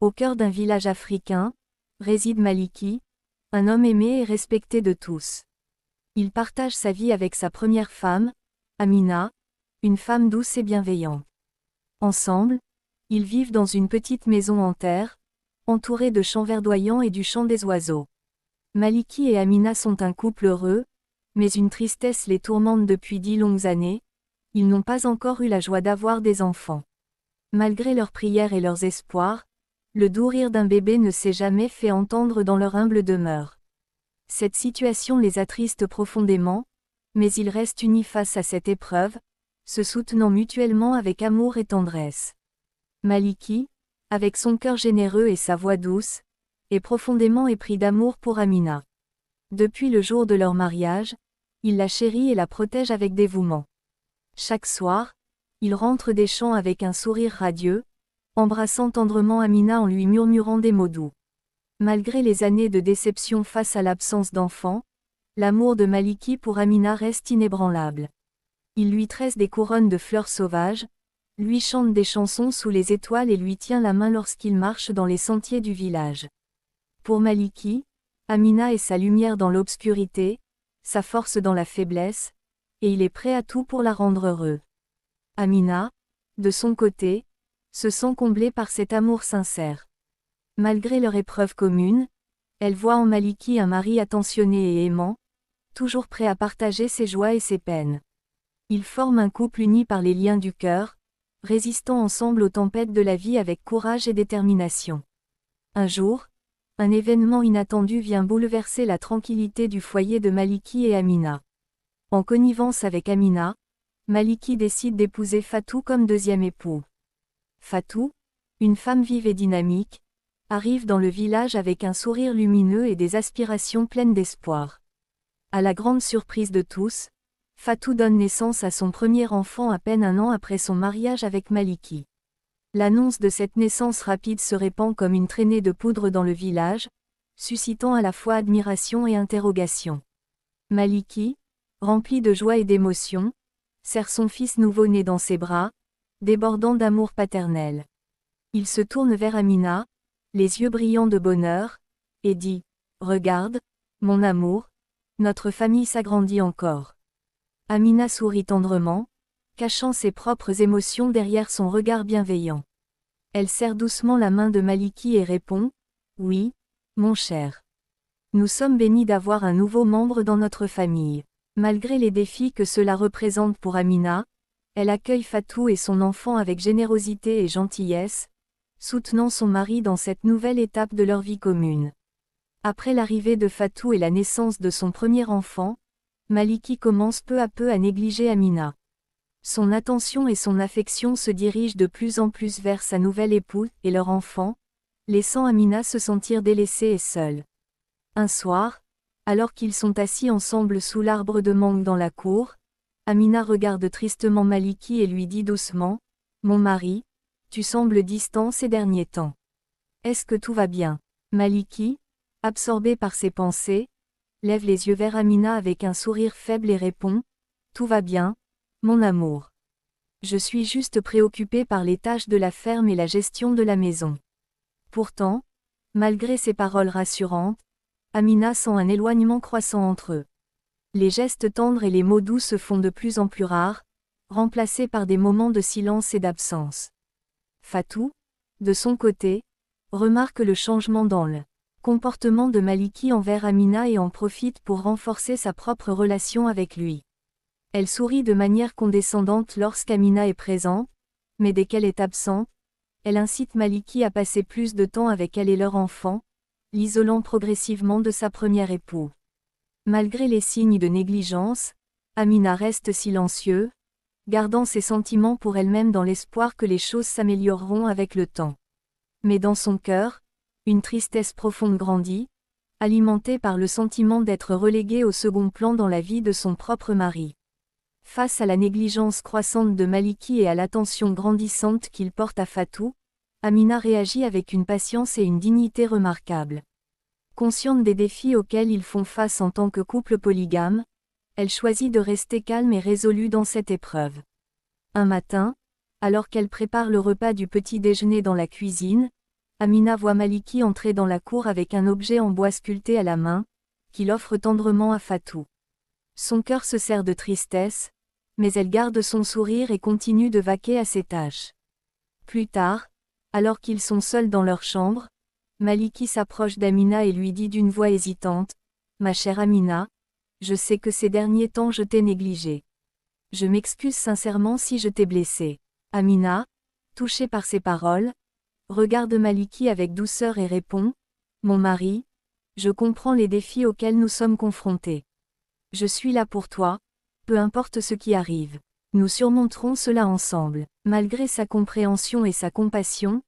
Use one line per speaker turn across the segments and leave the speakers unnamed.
Au cœur d'un village africain, réside Maliki, un homme aimé et respecté de tous. Il partage sa vie avec sa première femme, Amina, une femme douce et bienveillante. Ensemble, ils vivent dans une petite maison en terre, entourée de champs verdoyants et du chant des oiseaux. Maliki et Amina sont un couple heureux, mais une tristesse les tourmente depuis 10 longues années, ils n'ont pas encore eu la joie d'avoir des enfants. Malgré leurs prières et leurs espoirs, le doux rire d'un bébé ne s'est jamais fait entendre dans leur humble demeure. Cette situation les attriste profondément, mais ils restent unis face à cette épreuve, se soutenant mutuellement avec amour et tendresse. Maliki, avec son cœur généreux et sa voix douce, est profondément épris d'amour pour Amina. Depuis le jour de leur mariage, il la chérit et la protège avec dévouement. Chaque soir, il rentre des champs avec un sourire radieux, embrassant tendrement Amina en lui murmurant des mots doux. Malgré les années de déception face à l'absence d'enfants, l'amour de Maliki pour Amina reste inébranlable. Il lui tresse des couronnes de fleurs sauvages, lui chante des chansons sous les étoiles et lui tient la main lorsqu'il marche dans les sentiers du village. Pour Maliki, Amina est sa lumière dans l'obscurité, sa force dans la faiblesse, et il est prêt à tout pour la rendre heureuse. Amina, de son côté, se sent comblée par cet amour sincère. Malgré leur épreuve commune, elle voit en Maliki un mari attentionné et aimant, toujours prêt à partager ses joies et ses peines. Ils forment un couple uni par les liens du cœur, résistant ensemble aux tempêtes de la vie avec courage et détermination. Un jour, un événement inattendu vient bouleverser la tranquillité du foyer de Maliki et Amina. En connivence avec Amina, Maliki décide d'épouser Fatou comme deuxième époux. Fatou, une femme vive et dynamique, arrive dans le village avec un sourire lumineux et des aspirations pleines d'espoir. À la grande surprise de tous, Fatou donne naissance à son premier enfant à peine un an après son mariage avec Maliki. L'annonce de cette naissance rapide se répand comme une traînée de poudre dans le village, suscitant à la fois admiration et interrogation. Maliki, rempli de joie et d'émotion, serre son fils nouveau-né dans ses bras, débordant d'amour paternel. Il se tourne vers Amina, les yeux brillants de bonheur, et dit « Regarde, mon amour, notre famille s'agrandit encore. » Amina sourit tendrement, cachant ses propres émotions derrière son regard bienveillant. Elle serre doucement la main de Maliki et répond « Oui, mon cher. Nous sommes bénis d'avoir un nouveau membre dans notre famille. » Malgré les défis que cela représente pour Amina, elle accueille Fatou et son enfant avec générosité et gentillesse, soutenant son mari dans cette nouvelle étape de leur vie commune. Après l'arrivée de Fatou et la naissance de son premier enfant, Maliki commence peu à peu à négliger Amina. Son attention et son affection se dirigent de plus en plus vers sa nouvelle épouse et leur enfant, laissant Amina se sentir délaissée et seule. Un soir, alors qu'ils sont assis ensemble sous l'arbre de mangue dans la cour, Amina regarde tristement Maliki et lui dit doucement « Mon mari, tu sembles distant ces derniers temps. Est-ce que tout va bien ?» Maliki, absorbé par ses pensées, lève les yeux vers Amina avec un sourire faible et répond « Tout va bien, mon amour. Je suis juste préoccupé par les tâches de la ferme et la gestion de la maison. » Pourtant, malgré ces paroles rassurantes, Amina sent un éloignement croissant entre eux. Les gestes tendres et les mots doux se font de plus en plus rares, remplacés par des moments de silence et d'absence. Fatou, de son côté, remarque le changement dans le comportement de Maliki envers Amina et en profite pour renforcer sa propre relation avec lui. Elle sourit de manière condescendante lorsqu'Amina est présente, mais dès qu'elle est absente, elle incite Maliki à passer plus de temps avec elle et leur enfant, l'isolant progressivement de sa première épouse. Malgré les signes de négligence, Amina reste silencieuse, gardant ses sentiments pour elle-même dans l'espoir que les choses s'amélioreront avec le temps. Mais dans son cœur, une tristesse profonde grandit, alimentée par le sentiment d'être reléguée au second plan dans la vie de son propre mari. Face à la négligence croissante de Maliki et à l'attention grandissante qu'il porte à Fatou, Amina réagit avec une patience et une dignité remarquables. Consciente des défis auxquels ils font face en tant que couple polygame, elle choisit de rester calme et résolue dans cette épreuve. Un matin, alors qu'elle prépare le repas du petit déjeuner dans la cuisine, Amina voit Maliki entrer dans la cour avec un objet en bois sculpté à la main, qu'il offre tendrement à Fatou. Son cœur se serre de tristesse, mais elle garde son sourire et continue de vaquer à ses tâches. Plus tard, alors qu'ils sont seuls dans leur chambre, Maliki s'approche d'Amina et lui dit d'une voix hésitante, « Ma chère Amina, je sais que ces derniers temps je t'ai négligée. Je m'excuse sincèrement si je t'ai blessée. » Amina, touchée par ces paroles, regarde Maliki avec douceur et répond, « Mon mari, je comprends les défis auxquels nous sommes confrontés. Je suis là pour toi, peu importe ce qui arrive. Nous surmonterons cela ensemble. » Malgré sa compréhension et sa compassion,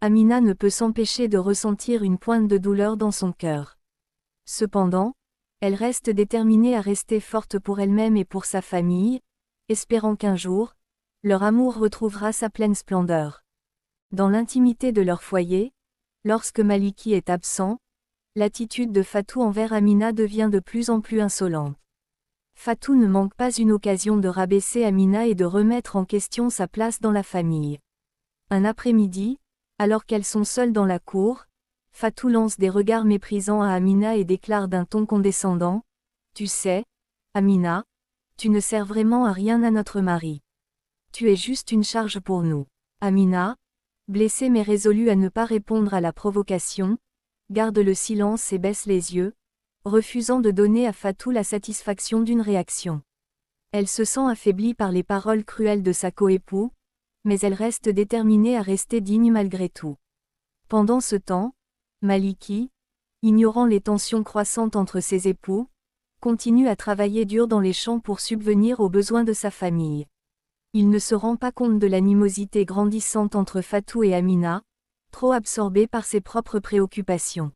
Amina ne peut s'empêcher de ressentir une pointe de douleur dans son cœur. Cependant, elle reste déterminée à rester forte pour elle-même et pour sa famille, espérant qu'un jour, leur amour retrouvera sa pleine splendeur. Dans l'intimité de leur foyer, lorsque Maliki est absent, l'attitude de Fatou envers Amina devient de plus en plus insolente. Fatou ne manque pas une occasion de rabaisser Amina et de remettre en question sa place dans la famille. Un après-midi, alors qu'elles sont seules dans la cour, Fatou lance des regards méprisants à Amina et déclare d'un ton condescendant, « Tu sais, Amina, tu ne sers vraiment à rien à notre mari. Tu es juste une charge pour nous. » Amina, blessée mais résolue à ne pas répondre à la provocation, garde le silence et baisse les yeux, refusant de donner à Fatou la satisfaction d'une réaction. Elle se sent affaiblie par les paroles cruelles de sa coépoux, mais elle reste déterminée à rester digne malgré tout. Pendant ce temps, Maliki, ignorant les tensions croissantes entre ses époux, continue à travailler dur dans les champs pour subvenir aux besoins de sa famille. Il ne se rend pas compte de l'animosité grandissante entre Fatou et Amina, trop absorbée par ses propres préoccupations.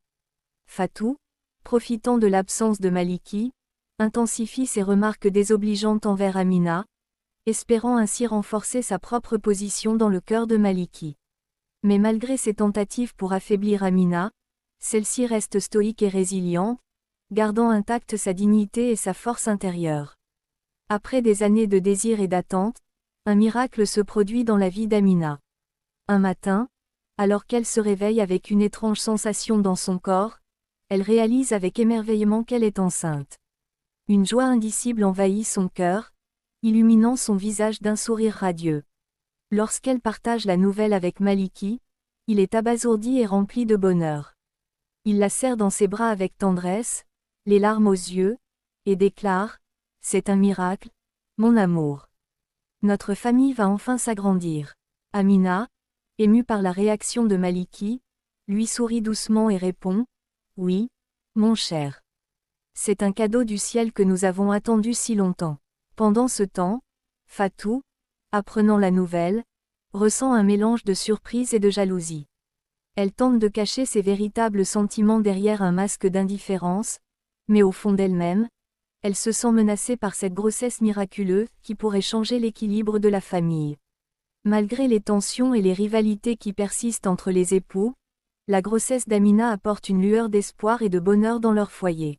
Fatou, profitant de l'absence de Maliki, intensifie ses remarques désobligeantes envers Amina, espérant ainsi renforcer sa propre position dans le cœur de Maliki. Mais malgré ses tentatives pour affaiblir Amina, celle-ci reste stoïque et résiliente, gardant intacte sa dignité et sa force intérieure. Après des années de désir et d'attente, un miracle se produit dans la vie d'Amina. Un matin, alors qu'elle se réveille avec une étrange sensation dans son corps, elle réalise avec émerveillement qu'elle est enceinte. Une joie indicible envahit son cœur, illuminant son visage d'un sourire radieux. Lorsqu'elle partage la nouvelle avec Maliki, il est abasourdi et rempli de bonheur. Il la serre dans ses bras avec tendresse, les larmes aux yeux, et déclare, « C'est un miracle, mon amour. Notre famille va enfin s'agrandir. » Amina, émue par la réaction de Maliki, lui sourit doucement et répond, « Oui, mon cher. C'est un cadeau du ciel que nous avons attendu si longtemps. » Pendant ce temps, Fatou, apprenant la nouvelle, ressent un mélange de surprise et de jalousie. Elle tente de cacher ses véritables sentiments derrière un masque d'indifférence, mais au fond d'elle-même, elle se sent menacée par cette grossesse miraculeuse qui pourrait changer l'équilibre de la famille. Malgré les tensions et les rivalités qui persistent entre les époux, la grossesse d'Amina apporte une lueur d'espoir et de bonheur dans leur foyer.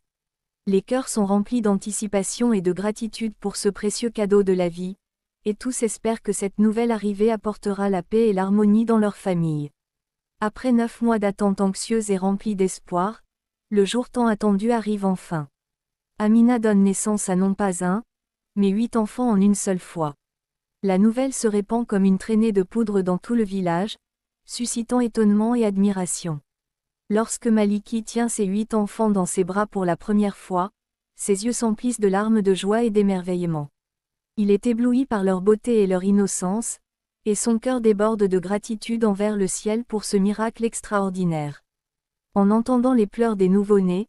Les cœurs sont remplis d'anticipation et de gratitude pour ce précieux cadeau de la vie, et tous espèrent que cette nouvelle arrivée apportera la paix et l'harmonie dans leur famille. Après 9 mois d'attente anxieuse et remplie d'espoir, le jour tant attendu arrive enfin. Amina donne naissance à non pas un, mais 8 enfants en une seule fois. La nouvelle se répand comme une traînée de poudre dans tout le village, suscitant étonnement et admiration. Lorsque Maliki tient ses 8 enfants dans ses bras pour la première fois, ses yeux s'emplissent de larmes de joie et d'émerveillement. Il est ébloui par leur beauté et leur innocence, et son cœur déborde de gratitude envers le ciel pour ce miracle extraordinaire. En entendant les pleurs des nouveau-nés,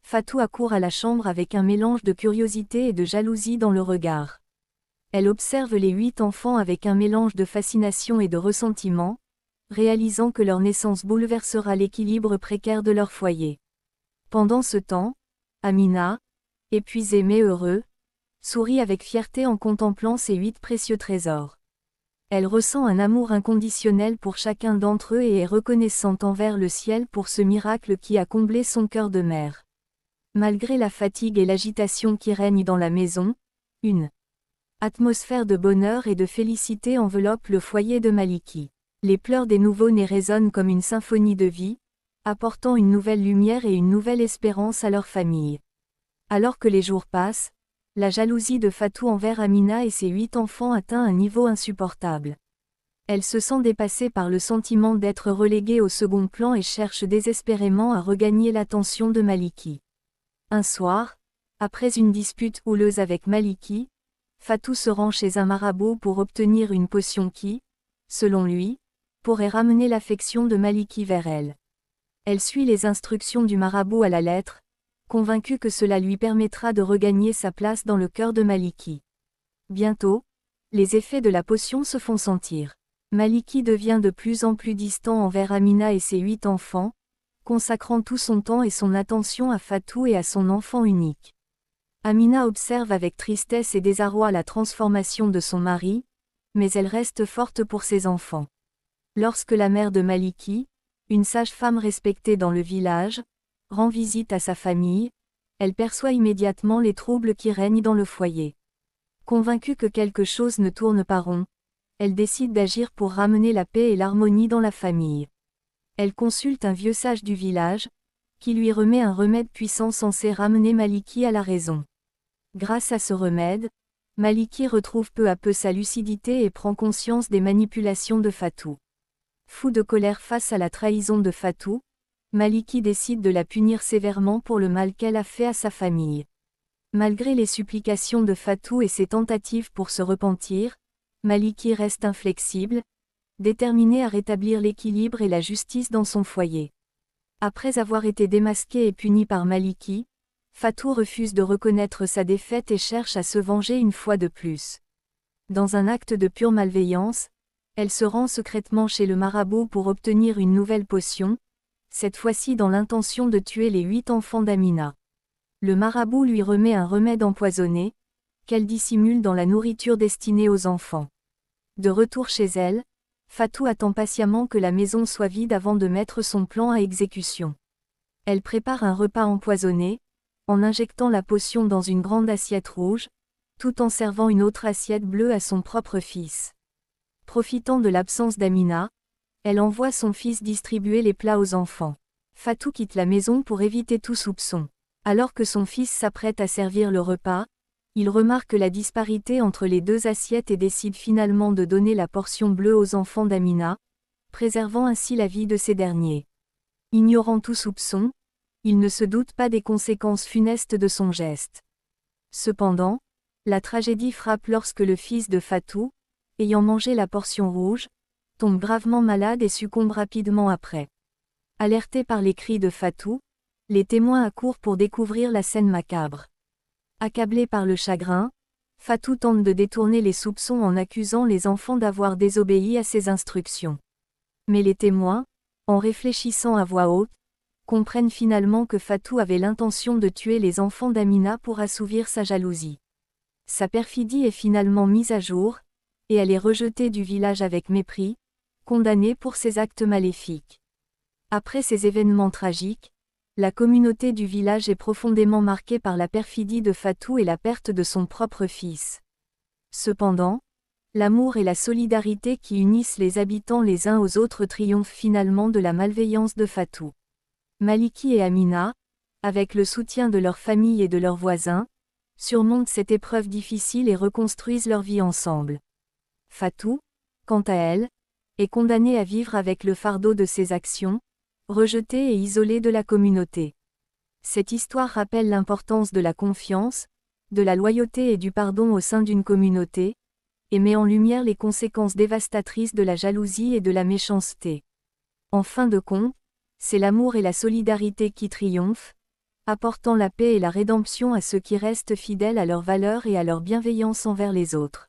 Fatou accourt à la chambre avec un mélange de curiosité et de jalousie dans le regard. Elle observe les 8 enfants avec un mélange de fascination et de ressentiment, réalisant que leur naissance bouleversera l'équilibre précaire de leur foyer. Pendant ce temps, Amina, épuisée mais heureux, sourit avec fierté en contemplant ces 8 précieux trésors. Elle ressent un amour inconditionnel pour chacun d'entre eux et est reconnaissante envers le ciel pour ce miracle qui a comblé son cœur de mère. Malgré la fatigue et l'agitation qui règnent dans la maison, une atmosphère de bonheur et de félicité enveloppe le foyer de Maliki. Les pleurs des nouveau-nés résonnent comme une symphonie de vie, apportant une nouvelle lumière et une nouvelle espérance à leur famille. Alors que les jours passent, la jalousie de Fatou envers Amina et ses 8 enfants atteint un niveau insupportable. Elle se sent dépassée par le sentiment d'être reléguée au second plan et cherche désespérément à regagner l'attention de Maliki. Un soir, après une dispute houleuse avec Maliki, Fatou se rend chez un marabout pour obtenir une potion qui, selon lui, pourrait ramener l'affection de Maliki vers elle. Elle suit les instructions du marabout à la lettre, convaincue que cela lui permettra de regagner sa place dans le cœur de Maliki. Bientôt, les effets de la potion se font sentir. Maliki devient de plus en plus distant envers Amina et ses 8 enfants, consacrant tout son temps et son attention à Fatou et à son enfant unique. Amina observe avec tristesse et désarroi la transformation de son mari, mais elle reste forte pour ses enfants. Lorsque la mère de Maliki, une sage-femme respectée dans le village, rend visite à sa famille, elle perçoit immédiatement les troubles qui règnent dans le foyer. Convaincue que quelque chose ne tourne pas rond, elle décide d'agir pour ramener la paix et l'harmonie dans la famille. Elle consulte un vieux sage du village, qui lui remet un remède puissant censé ramener Maliki à la raison. Grâce à ce remède, Maliki retrouve peu à peu sa lucidité et prend conscience des manipulations de Fatou. Fou de colère face à la trahison de Fatou, Maliki décide de la punir sévèrement pour le mal qu'elle a fait à sa famille. Malgré les supplications de Fatou et ses tentatives pour se repentir, Maliki reste inflexible, déterminée à rétablir l'équilibre et la justice dans son foyer. Après avoir été démasquée et punie par Maliki, Fatou refuse de reconnaître sa défaite et cherche à se venger une fois de plus. Dans un acte de pure malveillance, elle se rend secrètement chez le marabout pour obtenir une nouvelle potion, cette fois-ci dans l'intention de tuer les 8 enfants d'Amina. Le marabout lui remet un remède empoisonné, qu'elle dissimule dans la nourriture destinée aux enfants. De retour chez elle, Fatou attend patiemment que la maison soit vide avant de mettre son plan à exécution. Elle prépare un repas empoisonné, en injectant la potion dans une grande assiette rouge, tout en servant une autre assiette bleue à son propre fils. Profitant de l'absence d'Amina, elle envoie son fils distribuer les plats aux enfants. Fatou quitte la maison pour éviter tout soupçon. Alors que son fils s'apprête à servir le repas, il remarque la disparité entre les 2 assiettes et décide finalement de donner la portion bleue aux enfants d'Amina, préservant ainsi la vie de ces derniers. Ignorant tout soupçon, il ne se doute pas des conséquences funestes de son geste. Cependant, la tragédie frappe lorsque le fils de Fatou, ayant mangé la portion rouge, tombe gravement malade et succombe rapidement après. Alertés par les cris de Fatou, les témoins accourent pour découvrir la scène macabre. Accablé par le chagrin, Fatou tente de détourner les soupçons en accusant les enfants d'avoir désobéi à ses instructions. Mais les témoins, en réfléchissant à voix haute, comprennent finalement que Fatou avait l'intention de tuer les enfants d'Amina pour assouvir sa jalousie. Sa perfidie est finalement mise à jour, et elle est rejetée du village avec mépris, condamnée pour ses actes maléfiques. Après ces événements tragiques, la communauté du village est profondément marquée par la perfidie de Fatou et la perte de son propre fils. Cependant, l'amour et la solidarité qui unissent les habitants les uns aux autres triomphent finalement de la malveillance de Fatou. Maliki et Amina, avec le soutien de leur famille et de leurs voisins, surmontent cette épreuve difficile et reconstruisent leur vie ensemble. Fatou, quant à elle, est condamnée à vivre avec le fardeau de ses actions, rejetée et isolée de la communauté. Cette histoire rappelle l'importance de la confiance, de la loyauté et du pardon au sein d'une communauté, et met en lumière les conséquences dévastatrices de la jalousie et de la méchanceté. En fin de compte, c'est l'amour et la solidarité qui triomphent, apportant la paix et la rédemption à ceux qui restent fidèles à leurs valeurs et à leur bienveillance envers les autres.